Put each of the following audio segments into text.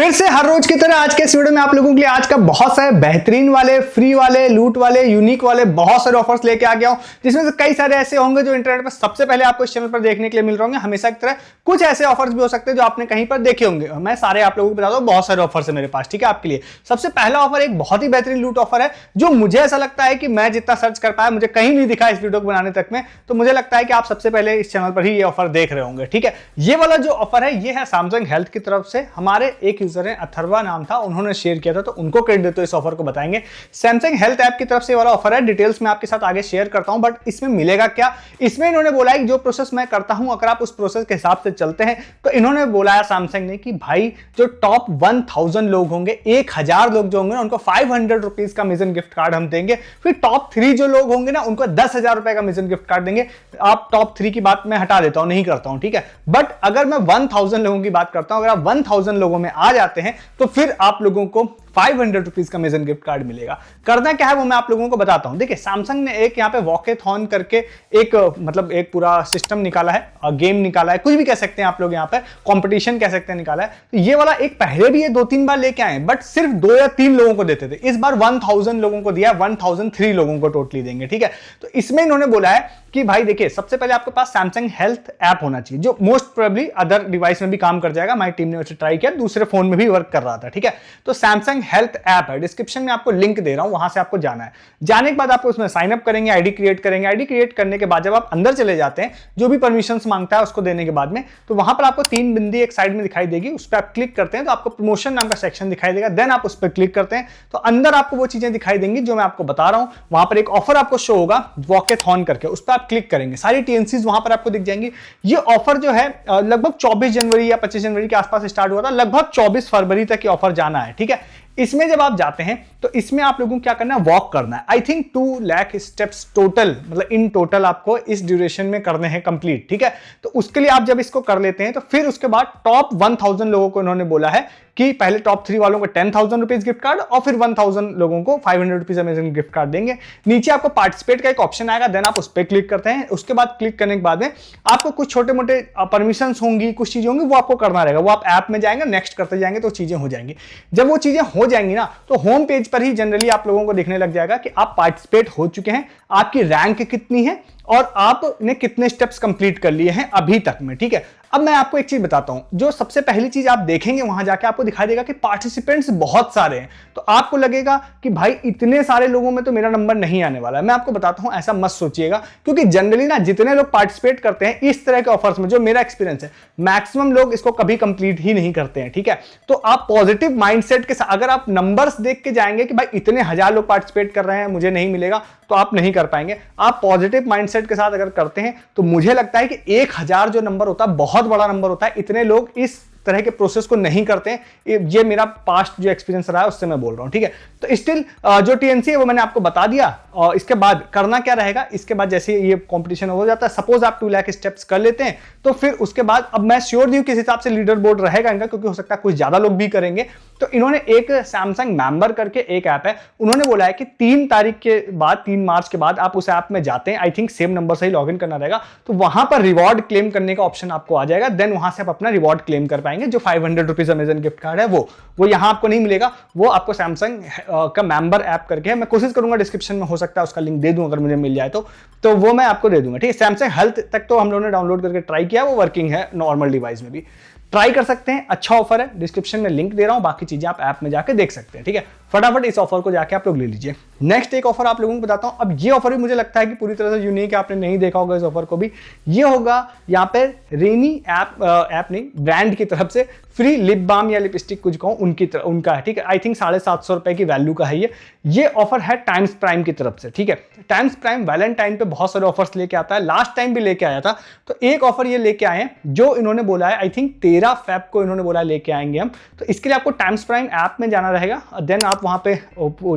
फिर से हर रोज की तरह आज के इस वीडियो में आप लोगों के लिए आज का बहुत सारे बेहतरीन वाले, फ्री वाले, लूट वाले, यूनिक वाले बहुत सारे ऑफर्स लेके आ गया हूं, जिसमें से कई सारे ऐसे होंगे जो इंटरनेट पर सबसे पहले आपको इस चैनल पर देखने के लिए मिल रहे होंगे। हमेशा की तरह कुछ ऐसे ऑफर्स भी हो सकते हैं जो आपने कहीं पर देखे होंगे। मैं सारे आप लोगों को बता दूं, बहुत सारे ऑफर्स है मेरे पास, ठीक है आपके लिए। सबसे पहला ऑफर एक बहुत ही बेहतरीन लूट ऑफर है, जो मुझे ऐसा लगता है कि मैं जितना सर्च कर पाया, मुझे कहीं नहीं दिखा इस वीडियो को बनाने तक में, तो मुझे लगता है कि आप सबसे पहले इस चैनल पर ही ये ऑफर देख रहे होंगे। ठीक है, ये वाला जो ऑफर है ये है सैमसंग हेल्थ की तरफ से। हमारे एक यूजर है, अथर्वा नाम था, उन्होंने शेयर किया था, तो उनको क्रेडिट देते हुए इस ऑफर को बताएंगे। सैमसंग हेल्थ ऐप की तरफ से वाला ऑफर है, डिटेल्स मैं आपके साथ आगे शेयर करता हूं। बट इसमें मिलेगा क्या, इसमें इन्होंने बोला है जो प्रोसेस मैं करता हूं, अगर आप उस प्रोसेस के हिसाब से चलते हैं तो इन्होंने बोला है सैमसंग ने कि भाई जो टॉप 1000 लोग होंगे, 1000 लोग जो होंगे ना, उनको 500 रुपीज का अमेज़न गिफ्ट कार्ड हम देंगे। फिर टॉप 3 जो लोग होंगे ना, उनको 10,000 रुपए का अमेज़न गिफ्ट कार्ड देंगे। आप टॉप 3 की बात मैं हटा देता हूं, नहीं करता हूं, ठीक है। बट अगर मैं 1000 लोगों की बात करता हूं, अगर आप 1000 लोगों में आ जाते हैं तो फिर आप लोगों को 500 रुपीज का अमेज़न गिफ्ट कार्ड मिलेगा। करना क्या है वो मैं आप लोगों को बताता हूं। देखिए, सैमसंग ने एक यहाँ पे वॉकेथॉन करके एक मतलब एक पूरा सिस्टम निकाला है, गेम निकाला है, कुछ भी कह सकते हैं आप लोग, यहाँ पे कंपटीशन कह सकते हैं, निकाला है। तो ये वाला एक पहले भी ये 2-3 बार लेके आए, बट सिर्फ 2 या 3 लोगों को देते थे। इस बार 1000 लोगों को दिया, 1003 लोगों को टोटली देंगे। ठीक है, तो इसमें इन्होंने बोला है कि भाई देखिए, सबसे पहले आपके पास सैमसंग हेल्थ ऐप होना चाहिए, जो मोस्ट प्रोबेबली अदर डिवाइस में भी काम कर जाएगा। हमारी टीम ने उसे ट्राई किया, दूसरे फोन में भी वर्क कर रहा था। ठीक है, तो सैमसंग हेल्थ ऐप है, डिस्क्रिप्शन में आपको लिंक दे रहा हूं, वहां से आपको जाना है। जाने के बाद आपको उसमें साइन अप करेंगे, आईडी क्रिएट करेंगे। आईडी क्रिएट करने के बाद जब आप अंदर चले जाते हैं, जो भी परमिशंस मांगता है उसको देने के बाद में, तो वहां पर आपको 3 बिंदी एक साइड में दिखाई देगी, उस पर आप क्लिक करते हैं तो आपको प्रमोशन नाम का सेक्शन दिखाई देगा। देन आप उस पर क्लिक करते हैं तो अंदर आपको वो चीजें दिखाई देंगी जो मैं आपको बता रहा हूं। वहां पर एक ऑफर आपको शो होगा वॉकेथॉन करके, उस पर आप क्लिक करेंगे, सारी टीएनसीज वहां पर आपको दिख जाएंगी। ये ऑफर जो है लगभग 24 जनवरी या 25 जनवरी के आसपास स्टार्ट हुआ था, लगभग 24 फरवरी तक ये ऑफर जाना है। ठीक है, इसमें जब आप जाते हैं तो इसमें आप लोगों को क्या करना है, वॉक करना है। I think 2 lakh steps total, मतलब इन टोटल आपको इस ड्यूरेशन में करने हैं कंप्लीट। ठीक है, तो उसके लिए आप जब इसको कर लेते हैं तो फिर उसके बाद टॉप 1000 लोगों को इन्होंने बोला है कि पहले टॉप 3 वालों को 10,000 रुपीज गिफ्ट कार्ड और फिर 1000 लोगों को 500 रुपीज अमेज़न गिफ्ट कार्ड देंगे। नीचे आपको पार्टिसिपेट का एक ऑप्शन आएगा, देन आप उस पर क्लिक करते हैं। उसके बाद क्लिक करने के बाद में आपको कुछ छोटे मोटे परमिशन होंगी, कुछ चीजें होंगी, वो आपको करना रहेगा। वो आप ऐप में जाएंगे, नेक्स्ट करते जाएंगे तो चीजें हो जाएंगी। जब वो चीजें हो जाएंगी ना, तो होम पेज पर ही जनरली आप लोगों को दिखने लग जाएगा कि आप पार्टिसिपेट हो चुके हैं, आपकी रैंक कितनी है और आपने कितने स्टेप्स कंप्लीट कर लिए हैं अभी तक में। ठीक है, अब मैं आपको एक चीज बताता हूं। जो सबसे पहली चीज आप देखेंगे, वहां जाके आपको दिखाई देगा कि पार्टिसिपेंट्स बहुत सारे हैं, तो आपको लगेगा कि भाई इतने सारे लोगों में तो मेरा नंबर नहीं आने वाला है। मैं आपको बताता हूं, ऐसा मत सोचिएगा, क्योंकि जनरली ना जितने लोग पार्टिसिपेट करते हैं इस तरह के ऑफर्स में, जो मेरा एक्सपीरियंस है, मैक्सिमम लोग इसको कभी कंप्लीट ही नहीं करते हैं। ठीक है, तो आप पॉजिटिव माइंडसेट के साथ, अगर आप नंबर्स देख के जाएंगे कि भाई इतने 1000 लोग पार्टिसिपेट कर रहे हैं, मुझे नहीं मिलेगा, तो आप नहीं कर पाएंगे। आप पॉजिटिव माइंडसेट के साथ अगर करते हैं तो मुझे लगता है कि 1000 जो नंबर होता है बहुत बड़ा नंबर होता है। इतने लोग इस तरह के प्रोसेस को नहीं करते हैं। ये मेरा पास्ट जो एक्सपीरियंस रहा है उससे मैं बोल रहा हूं। ठीक है, तो स्टिल जो टीएनसी है वो मैंने आपको बता दिया। और इसके बाद करना क्या रहेगा, इसके बाद जैसे ये कंपटीशन हो जाता है, सपोज आप 2 लाख स्टेप्स कर लेते हैं, तो फिर उसके बाद अब मैं श्योर नहीं हूं किस हिसाब से लीडर बोर्ड रहेगा इनका, क्योंकि हो सकता है कुछ ज्यादा लोग भी करेंगे। तो इन्होंने एक सैमसंग मेंबर करके एक ऐप है, उन्होंने बोला है कि 3 तारीख के बाद, 3 मार्च के बाद आप उस ऐप में जाते हैं, आई थिंक सेम नंबर से ही लॉग इन करना रहेगा, तो वहां पर रिवॉर्ड क्लेम करने का ऑप्शन आपको आ जाएगा। देन वहां से आप अपना रिवॉर्ड क्लेम कर पाएंगे। जो 500 रुपीज अमेज़न गिफ्ट कार्ड है वो यहां आपको नहीं मिलेगा, वो आपको सैमसंग का मेंबर ऐप करके है। मैं कोशिश करूंगा डिस्क्रिप्शन में हो सकता है उसका लिंक दे दूं, अगर मुझे मिल जाए तो वो मैं आपको दे दूंगा। ठीक है, सैमसंग हेल्थ तक तो हम लोगों ने डाउनलोड करके ट्राई किया, वो वर्किंग है नॉर्मल डिवाइस में भी, ट्राई कर सकते हैं। अच्छा ऑफर है, डिस्क्रिप्शन में लिंक दे रहा हूं, बाकी चीजें आप ऐप में जाके देख सकते हैं। ठीक है, फटाफट इस ऑफर को जाके आप लोग ले लीजिए। नेक्स्ट एक ऑफर आप लोगों को बताता हूं। अब ये ऑफर भी मुझे लगता है कि पूरी तरह से यूनिक है, आपने नहीं देखा होगा इस ऑफर को भी। ये होगा यहाँ पे रेनी ऐप नहीं, ब्रांड की तरफ से फ्री लिप बाम या लिपस्टिक कुछ कहूं, उनका है। ठीक है, आई थिंक 750 रुपए की वैल्यू का है ये ऑफर है टाइम्स प्राइम की तरफ से। ठीक है, टाइम्स प्राइम वैलेंटाइन पे बहुत सारे ऑफर्स लेके आता है, लास्ट टाइम भी लेके आया था। तो एक ऑफर ये लेके आए हैं जो इन्होंने बोला है, आई थिंक 13 फेब को इन्होंने बोला लेके आएंगे हम। तो इसके लिए आपको टाइम्स प्राइम ऐप में जाना रहेगा, देन आप आप वहाँ पे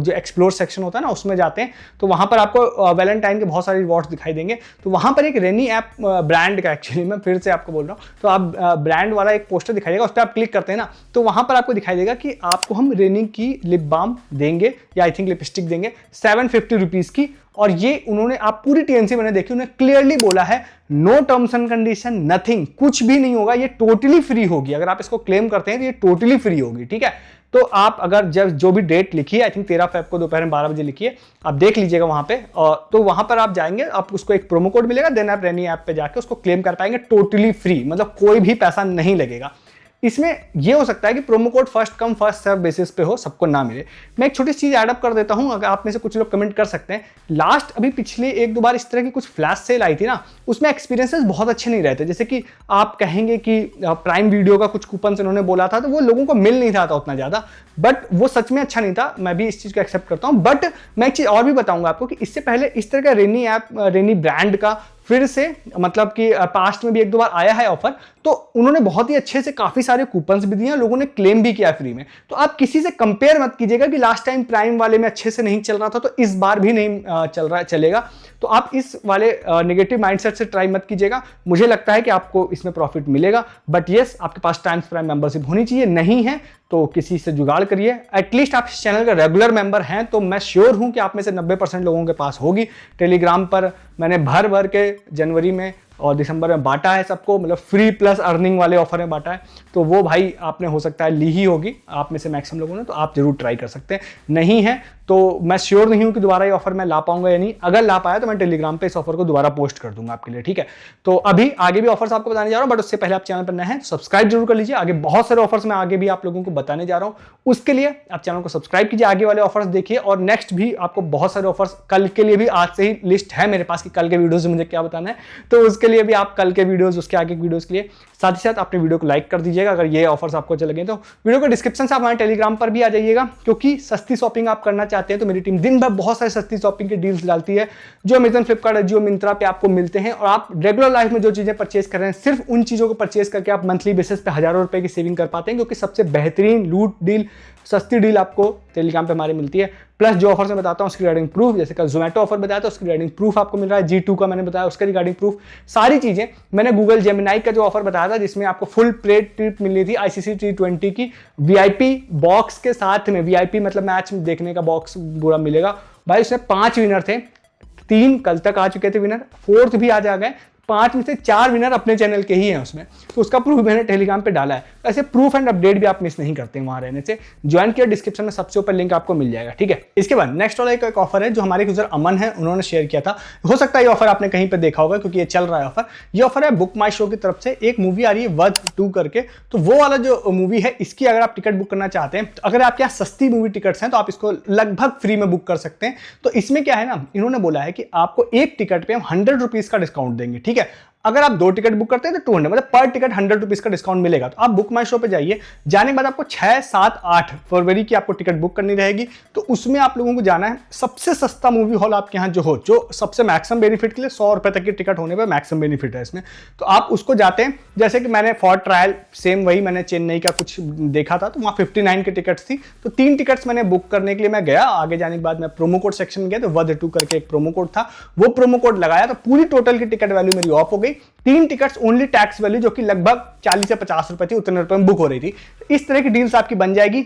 जो एक्सप्लोर सेक्शन होता है ना उसमें जाते हैं तो वहाँ पर आपको वैलेंटाइन के बहुत सारे रिवॉर्ड्स दिखाई देंगे। तो वहाँ पर एक रेनी ऐप ब्रांड का, एक्चुअली मैं फिर से आपको बोल रहा हूँ, तो आप ब्रांड वाला एक पोस्टर दिखाई देगा, उस पर आप क्लिक करते हैं ना तो वहाँ पर आपको दिखाई देगा कि आपको हम रेनी की लिप बाम देंगे या आई थिंक लिपस्टिक देंगे 750 रुपीज़ की। और ये उन्होंने, आप पूरी टीएनसी मैंने देखी, उन्होंने क्लियरली बोला है no terms and condition, nothing, कुछ भी नहीं होगा, ये टोटली फ्री होगी। अगर आप इसको क्लेम करते हैं तो ये टोटली फ्री होगी, ठीक है। तो आप अगर जब जो भी डेट लिखी है, आई थिंक 13 फ़रवरी को दोपहर में 12 बजे लिखी है, आप देख लीजिएगा वहां पे, तो वहां पर आप जाएंगे, आप उसको एक प्रोमो कोड मिलेगा, देन आप रेनी ऐप पे जाके उसको क्लेम कर पाएंगे टोटली फ्री, मतलब कोई भी पैसा नहीं लगेगा। इसमें यह हो सकता है कि promo code first come first serve basis पे हो, सबको ना मिले। मैं एक छोटी सी चीज ऐडअप कर देता हूं, अगर आप में से कुछ लोग कमेंट कर सकते हैं। लास्ट अभी पिछले 1-2 बार इस तरह की कुछ फ्लैश सेल आई थी ना, उसमें एक्सपीरियंसेस बहुत अच्छे नहीं रहते। जैसे कि आप कहेंगे कि प्राइम वीडियो का कुछ कूपन उन्होंने बोला था तो वो लोगों को मिल नहीं था उतना ज्यादा, बट वो सच में अच्छा नहीं था, मैं भी इस चीज को एक्सेप्ट करता हूं। बट मैं एक चीज और भी बताऊंगा आपको कि इससे पहले इस तरह का रेनी ऐप, रेनी ब्रांड का फिर से, मतलब कि पास्ट में भी 1-2 बार आया है ऑफर, तो उन्होंने बहुत ही अच्छे से काफी सारे कूपन्स भी दिए, लोगों ने क्लेम भी किया फ्री में। तो आप किसी से कंपेयर मत कीजिएगा कि लास्ट टाइम प्राइम वाले में अच्छे से नहीं चल रहा था तो इस बार भी नहीं चलेगा। तो आप इस वाले नेगेटिव माइंडसेट से ट्राई मत कीजिएगा। मुझे लगता है कि आपको इसमें प्रॉफिट मिलेगा, बट येस आपके पास टाइम्स प्राइम मेंबरशिप होनी चाहिए, नहीं है तो किसी से जुगाड़ करिए। एटलीस्ट आप इस चैनल का रेगुलर मेंबर हैं तो मैं श्योर हूं कि आप में से 90% लोगों के पास होगी। टेलीग्राम पर मैंने भर के जनवरी में और दिसंबर में बांटा है सबको, मतलब फ्री प्लस अर्निंग वाले ऑफर में बांटा है, तो वो भाई आपने हो सकता है ली ही होगी आप में से मैक्सिमम लोगों ने, तो आप जरूर ट्राई कर सकते हैं। नहीं है तो मैं श्योर नहीं हूं कि दोबारा ये ऑफर मैं ला पाऊंगा या नहीं। अगर ला पाया तो मैं टेलीग्राम पे इस ऑफर को दोबारा पोस्ट कर दूंगा आपके लिए, ठीक है। तो अभी आगे भी ऑफर्स आपको बताने जा रहा हूं, बट उससे पहले आप चैनल पर नए हैं सब्सक्राइब जरूर कर लीजिए। आगे बहुत सारे ऑफर्स मैं आगे भी आप लोगों को बताने जा रहा हूं, उसके लिए आप चैनल को सब्सक्राइब कीजिए, आगे वाले ऑफर्स देखिए। और नेक्स्ट भी आपको बहुत सारे ऑफर्स कल के लिए भी आज से ही लिस्ट है मेरे पास कि कल के वीडियोज में मुझे क्या बताना है, तो उसके लिए भी आप कल के वीडियोस, उसके आगे वीडियोस के लिए साथ ही साथ अपने वीडियो को लाइक कर दीजिएगा अगर ये ऑफर्स आपको अच्छे लगे। तो वीडियो को डिस्क्रिप्शन से आप हमारे टेलीग्राम पर भी आ जाइएगा, क्योंकि सस्ती शॉपिंग आप करना चाहते हैं तो मेरी टीम दिन भर बहुत सारी सस्ती शॉपिंग की डील्स डालती है जो अमेजन, फ्लिपकार्ट, जियो, मिंत्रा पे आपको मिलते हैं। और आप रेगुलर लाइफ में जो चीजें परचेज कर रहे हैं, सिर्फ उन चीजों को परचेज करके आप मंथली बेसिस पे हजारों रुपए की सेविंग कर पाते हैं, क्योंकि सबसे बेहतरीन लूट डील, सस्ती डील आपको टेलीग्राम पे हमारे मिलती है। प्लस जो ऑफर्स मैं बताता हूँ उसकी रिगार्डिंग प्रूफ, जैसे कल जोमेटो ऑफर बताया था उसकी रिगार्डिंग प्रूफ आपको मिल रहा है, G2 का मैंने बताया उसका रिगार्डिंग प्रूफ, सारी चीजें मैंने गूगल जेमिनाई का जो ऑफर बताया था जिसमें आपको फुल प्लेट ट्रिप मिलनी थी ICC T20 की VIP बॉक्स के साथ में, VIP मतलब मैच देखने का बॉक्स पूरा मिलेगा भाई। उसमें 5 विनर थे, 3 कल तक आ चुके थे विनर, 4th भी आज आ गए, 5 में से 4 विनर अपने चैनल के ही हैं उसमें, तो उसका प्रूफ मैंने टेलीग्राम पे डाला है। ऐसे प्रूफ एंड अपडेट भी आप मिस नहीं करते वहां रहने से। ज्वाइन किया, डिस्क्रिप्शन में सबसे ऊपर लिंक आपको मिल जाएगा, ठीक है। इसके बाद नेक्स्ट वाला एक ऑफर है जो हमारे यूजर अमन है, उन्होंने शेयर किया था। हो सकता है ये ऑफर आपने कहीं पर देखा होगा क्योंकि ये चल रहा है ऑफर। ये ऑफर है बुक माई शो की तरफ से, एक मूवी आ रही है वध 2 करके, तो वो वाला जो मूवी है इसकी अगर आप टिकट बुक करना चाहते हैं, तो अगर आपके यहाँ सस्ती मूवी टिकट्स हैं तो आप इसको लगभग फ्री में बुक कर सकते हैं। तो इसमें क्या है ना, इन्होंने बोला है कि आपको एक टिकट पे हम 100 रुपीज का डिस्काउंट देंगे, ठीक है। अगर आप 2 टिकट बुक करते हैं तो 200, मतलब पर टिकट 100 रुपीज का डिस्काउंट मिलेगा। तो आप बुक माई शो पे जाइए, जाने के बाद आपको 6, 7, 8 फरवरी की आपको टिकट बुक करनी रहेगी। तो उसमें आप लोगों को जाना है सबसे सस्ता मूवी हॉल आपके यहाँ जो सबसे मैक्सिमम बेनिफिट के लिए 100 रुपए तक की टिकट होने पर मैक्सिमम बेनिफिट है इसमें, तो आप उसको जाते हैं। जैसे कि मैंने फॉर ट्रायल सेम वही मैंने चेन्नई का कुछ देखा था, तो वहाँ 59 की टिकट्स थी, तो 3 टिकट्स मैंने बुक करने के लिए मैं गया। आगे जाने के बाद मैं प्रोमो कोड सेक्शन में गया तो वध 2 करके एक प्रोमो कोड था, वो प्रोमो कोड लगाया तो पूरी टोटल की टिकट वैल्यू मेरी ऑफ हो गई। 3 टिकट्स ओनली टैक्स वैल्यू जो कि लगभग 40 से 50 रुपए थी, उतने रुपए में बुक हो रही थी। इस तरह की डील्स आपकी बन जाएगी।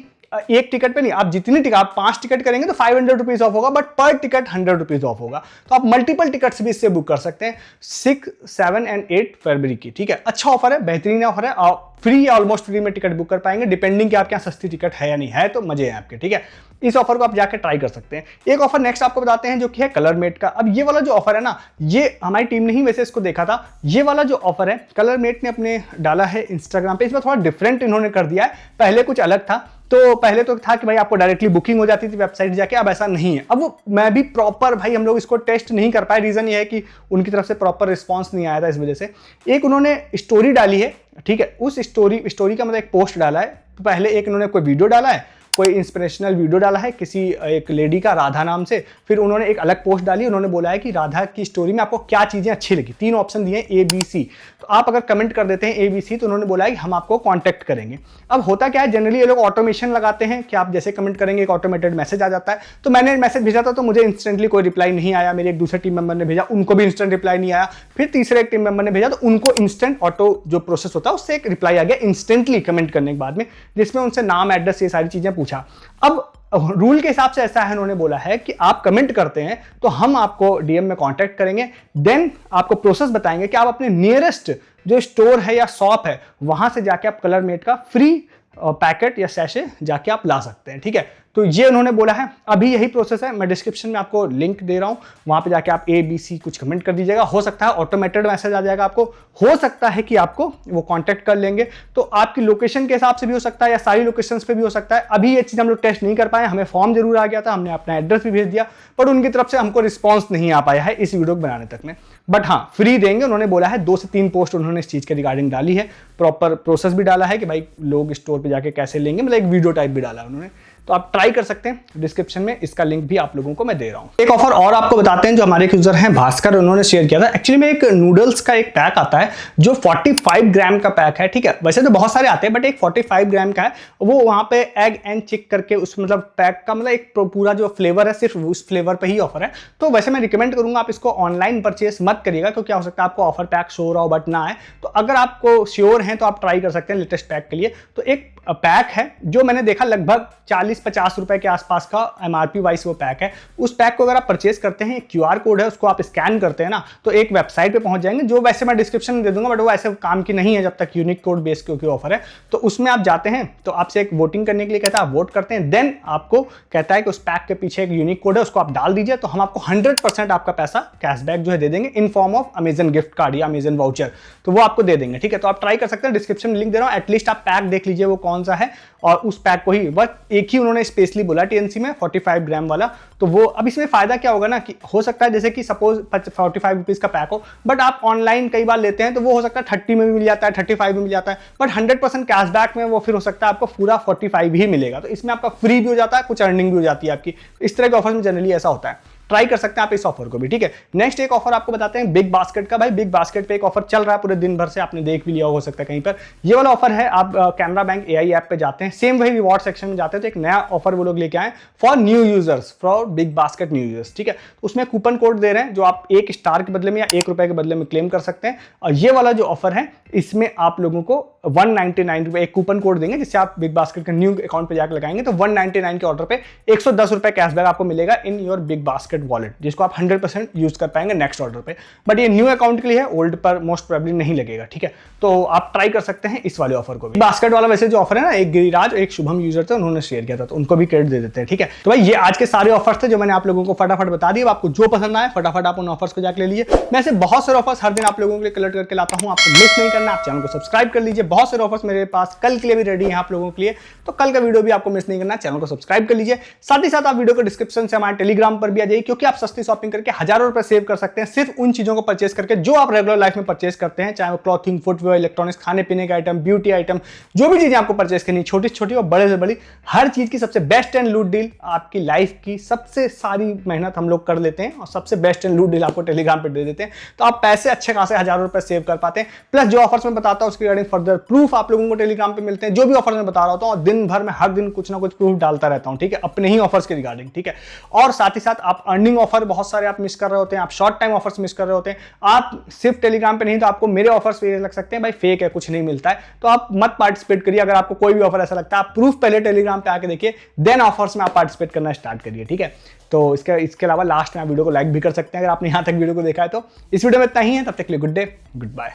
एक टिकट पे नहीं, आप जितनी टिकट, आप 5 टिकट करेंगे तो 500 रुपीज ऑफ होगा, बट पर टिकट 100 रुपीज ऑफ होगा। तो आप मल्टीपल टिकट्स भी इससे बुक कर सकते हैं 6, 7 एंड 8 फरवरी की, ठीक है। अच्छा ऑफर है, बेहतरीन ऑफर है, फ्री या ऑलमोस्ट फ्री में टिकट बुक कर पाएंगे, डिपेंडिंग कि आपके यहाँ सस्ती टिकट है या नहीं है, तो मजे हैं आपके, ठीक है। इस ऑफर को आप जाकर ट्राई कर सकते हैं। एक ऑफर नेक्स्ट आपको बताते हैं जो कि है कलरमेट का। अब ये वाला जो ऑफर है ना, ये हमारी टीम ने ही वैसे इसको देखा था। ये वाला जो ऑफर है कलरमेट ने अपने डाला है इंस्टाग्राम पे, इसमें थोड़ा डिफरेंट इन्होंने कर दिया है। पहले कुछ अलग था, तो पहले तो था कि भाई आपको डायरेक्टली बुकिंग हो जाती थी वेबसाइट जाके, अब ऐसा नहीं है। अब वो मैं भी प्रॉपर भाई हम लोग इसको टेस्ट नहीं कर पाए, रीजन ये है कि उनकी तरफ से प्रॉपर रिस्पांस नहीं आया था, इस वजह से। एक उन्होंने स्टोरी डाली है, ठीक है, उस स्टोरी का मतलब एक पोस्ट डाला है, तो पहले एक उन्होंने कोई वीडियो डाला है कोई इंस्पिरेशनल वीडियो डाला है किसी एक लेडी का, राधा नाम से, फिर उन्होंने एक अलग पोस्ट डाली, उन्होंने बोला है कि राधा की स्टोरी में आपको क्या चीज़ें अच्छी लगी, 3 ऑप्शन दिए ABC। तो आप अगर कमेंट कर देते हैं ABC तो उन्होंने बोला है कि हम आपको कॉन्टैक्ट करेंगे। अब होता क्या है, जनरली ये लोग ऑटोमेशन लगाते हैं कि आप जैसे कमेंट करेंगे एक ऑटोमेटेड मैसेज आ जाता है। तो मैंने मैसेज भेजा था तो मुझे इंस्टेंटली कोई रिप्लाई नहीं आया, मेरे एक दूसरे टीम मेंबर ने भेजा, उनको भी इंस्टेंट रिप्लाई नहीं आया, फिर तीसरे एक टीम मेंबर ने भेजा तो उनको इंस्टेंट ऑटो जो प्रोसेस होता है उससे एक रिप्लाई आ गया इंस्टेंटली कमेंट करने के बाद में, जिसमें उनसे नाम, एड्रेस, ये सारी चीजें पूछा। अब रूल के हिसाब से ऐसा है, उन्होंने बोला है कि आप कमेंट करते हैं तो हम आपको डीएम में कांटेक्ट करेंगे, देन आपको प्रोसेस बताएंगे कि आप अपने नियरेस्ट जो स्टोर है या शॉप है वहां से जाके आप कलर मेट का फ्री पैकेट या सैशे जाके आप ला सकते हैं। ठीक है, तो ये उन्होंने बोला है, अभी यही प्रोसेस है। मैं डिस्क्रिप्शन में आपको लिंक दे रहा हूं, वहां पे जाके आप ABC कुछ कमेंट कर दीजिएगा। हो सकता है ऑटोमेटेड मैसेज आ जाएगा आपको, हो सकता है कि आपको वो कांटेक्ट कर लेंगे। तो आपकी लोकेशन के हिसाब से भी हो सकता है या सारी लोकेशंस पे भी हो सकता है। अभी ये चीज हम लोग टेस्ट नहीं कर पाए, हमें फॉर्म जरूर आ गया था, हमने अपना एड्रेस भी भेज दिया, पर उनकी तरफ से हमको रिस्पॉन्स नहीं आ पाया है इस वीडियो को बनाने तक में। बट हाँ, फ्री देंगे उन्होंने बोला है। 2 से 3 पोस्ट उन्होंने इस चीज के रिगार्डिंग डाली है, प्रॉपर प्रोसेस भी डाला है कि भाई लोग स्टोर पे जाके कैसे लेंगे, मतलब एक वीडियो टाइप भी डाला है उन्होंने। तो आप ट्राई कर सकते हैं, डिस्क्रिप्शन में इसका लिंक भी आप लोगों को मैं दे रहा हूं। एक ऑफर और आपको बताते हैं जो हमारे यूजर हैं भास्कर, उन्होंने शेयर किया था। एक्चुअली में एक नूडल्स का एक पैक आता है जो 45 ग्राम का पैक है। ठीक है, वैसे तो बहुत सारे आते हैं बट एक 45 ग्राम का है, वो वहां पे एग एंड चिक करके उस मतलब पैक का मतलब एक पूरा जो फ्लेवर है सिर्फ उस फ्लेवर पे ही ऑफर है। तो वैसे मैं रिकमेंड करूंगा आप इसको ऑनलाइन परचेस मत करिएगा, क्योंकि हो सकता है आपको ऑफर पैक शो हो रहा हो बट ना आए। तो अगर आपको श्योर हैं तो आप ट्राई कर सकते हैं लेटेस्ट पैक के लिए। तो एक पैक है जो मैंने देखा लगभग 40-50 रुपए के आसपास का MRP वाइज वो पैक है। उस पैक को अगर आप परचेस करते हैं, QR कोड है, उसको आप स्कैन करते हैं ना, तो एक वेबसाइट पे पहुंच जाएंगे, जो वैसे मैं डिस्क्रिप्शन में दे दूंगा बट वो ऐसे काम की नहीं है जब तक यूनिक कोड बेस क्योंकि ऑफर है। तो उसमें आप जाते हैं तो आपसे एक वोटिंग करने के लिए कहता है, आप वोट करते हैं, देन आपको कहता है कि उस पैक के पीछे एक यूनिक कोड है, उसको आप डाल दीजिए, तो हम आपको 100% आपका पैसा कैशबैक जो है दे देंगे in form of Amazon gift card या अमेजन वाउचर, तो वो आपको दे देंगे। ठीक है, तो आप ट्राई कर सकते हैं, डिस्क्रिप्शन में लिंक दे रहा हूं, एटलीस्ट आप पैक देख लीजिए वो कौन सा है, और उस पैक को ही बस एक ही उन्होंने स्पेशली बोला TNC में 45 ग्राम वाला। तो वो अब इसमें फायदा क्या होगा ना कि हो सकता है जैसे कि सपोज 45 रुपीज का पैक हो, बट आप ऑनलाइन कई बार लेते हैं तो वो हो सकता है 30 में भी मिल जाता है, 35 में मिल जाता है, बट 100% कैशबैक में वो फिर हो सकता है आपको पूरा 45 ही मिलेगा। तो इसमें आपका फ्री भी हो जाता है, कुछ अर्निंग भी हो जाती है आपकी। इस तरह के ऑफर में जनरली ऐसा होता है, ट्राई कर सकते हैं आप इस ऑफर को भी। ठीक है, नेक्स्ट एक ऑफर आपको बताते हैं बिग बास्केट का। भाई बिग बास्केट पे एक ऑफर चल रहा है पूरे दिन भर से, आपने देख भी लिया हो सकता है कहीं पर। ये वाला ऑफर है, आप कैनरा बैंक AI ऐप पे जाते हैं, सेम वही रिवॉर्ड सेक्शन में जाते हैं तो एक नया ऑफर वो लोग लेके आए for new users, for big basket new users. ठीक है, तो उसमें कूपन कोड दे रहे हैं जो आप 1 स्टार के बदले में या 1 रुपए के बदले में क्लेम कर सकते हैं। और ये वाला जो ऑफर है इसमें आप लोगों को 199 रुपए एक कूपन कोड देंगे, जिससे आप बिग बास्केट के न्यू अकाउंट पे जाकर लगाएंगे तो 199 के ऑर्डर पे 110 रुपए कैशबैक आपको मिलेगा in your big basket wallet, जिसको आप 100% यूज कर पाएंगे नेक्स्ट ऑर्डर पे। बट ये न्यू अकाउंट के लिए है, ओल्ड पर मोस्ट प्रोबेबली नहीं लगेगा। ठीक है, तो आप ट्राई कर सकते हैं इस वाले ऑफर को भी। बास्केट वाला वैसे जो ऑफर है ना, एक गिरिराज एक शुभम यूजर थे, उन्होंने शेयर किया था, तो उनको भी क्रेडिट दे देते हैं। ठीक है, तो भाई ये आज के सारे ऑफर्स थे जो मैंने आप लोगों को फटाफट बता दिए। आपको जो पसंद आए फटाफट आप उन ऑफर्स को जाकर ले लीजिए। मैं ऐसे बहुत सारे ऑफर्स हर दिन आप लोगों के लिए कलेक्ट करके लाता हूं, आपको मिस नहीं करना, आप चैनल को सब्सक्राइब कर लीजिए। बहुत सारे ऑफर्स मेरे पास कल के लिए भी रेडी है आप लोगों के लिए, तो कल का वीडियो भी आपको मिस नहीं करना, चैनल को सब्सक्राइब कर लीजिए। साथ ही साथ आप वीडियो को डिस्क्रिप्शन से हमारे टेलीग्राम पर भी आ जाइए, क्योंकि आप सस्ती शॉपिंग करके हजारों रुपए सेव कर सकते हैं सिर्फ उन चीजों को परचेस करके जो आप रेगुलर लाइफ में परचेस करते हैं, चाहे वो क्लॉथिंग, फुटवेयर, इलेक्ट्रॉनिक्स, खाने पीने के आइटम, ब्यूटी आइटम, जो भी चीजें आपको परचेस करनी, छोटी छोटी और बड़े से बड़ी, हर चीज की सबसे बेस्ट एंड लूट डील आपकी लाइफ की सबसे सारी मेहनत हम लोग कर लेते हैं और सबसे बेस्ट एंड लूट डील आपको टेलीग्राम पे दे देते हैं। तो आप पैसे अच्छे खासे हजारों रुपए सेव कर पाते हैं। प्लस जो ऑफर्स में बताता हूं उसके रिगार्डिंग फर्दर प्रूफ आप लोगों को टेलीग्राम पे मिलते हैं। जो भी ऑफर्स में बता रहा होता हूं और दिन भर में हर दिन कुछ ना कुछ प्रूफ डालता रहता हूं, ठीक है, अपने ही ऑफर्स के रिगार्डिंग। ठीक है, और साथ ही साथ आप अर्निंग ऑफर बहुत सारे आप मिस कर रहे होते हैं, आप शॉर्ट टाइम ऑफर्स मिस कर रहे होते हैं। आप सिर्फ टेलीग्राम पे नहीं तो आपको मेरे ऑफर्स पे लग सकते हैं भाई फेक है, कुछ नहीं मिलता है, तो आप मत पार्टिसिपेट करिए। अगर आपको कोई भी ऑफर ऐसा लगता है, आप प्रूफ पहले टेलीग्राम पे आके देखिए, देन ऑफर्स में आप पार्टिसिपेट करना स्टार्ट करिए। ठीक है, तो इसके अलावा लास्ट में आप वीडियो को लाइक भी कर सकते हैं अगर आपने यहां तक वीडियो को देखा है तो। इस वीडियो में इतना ही है, तब तक के लिए गुड डे, गुड बाय।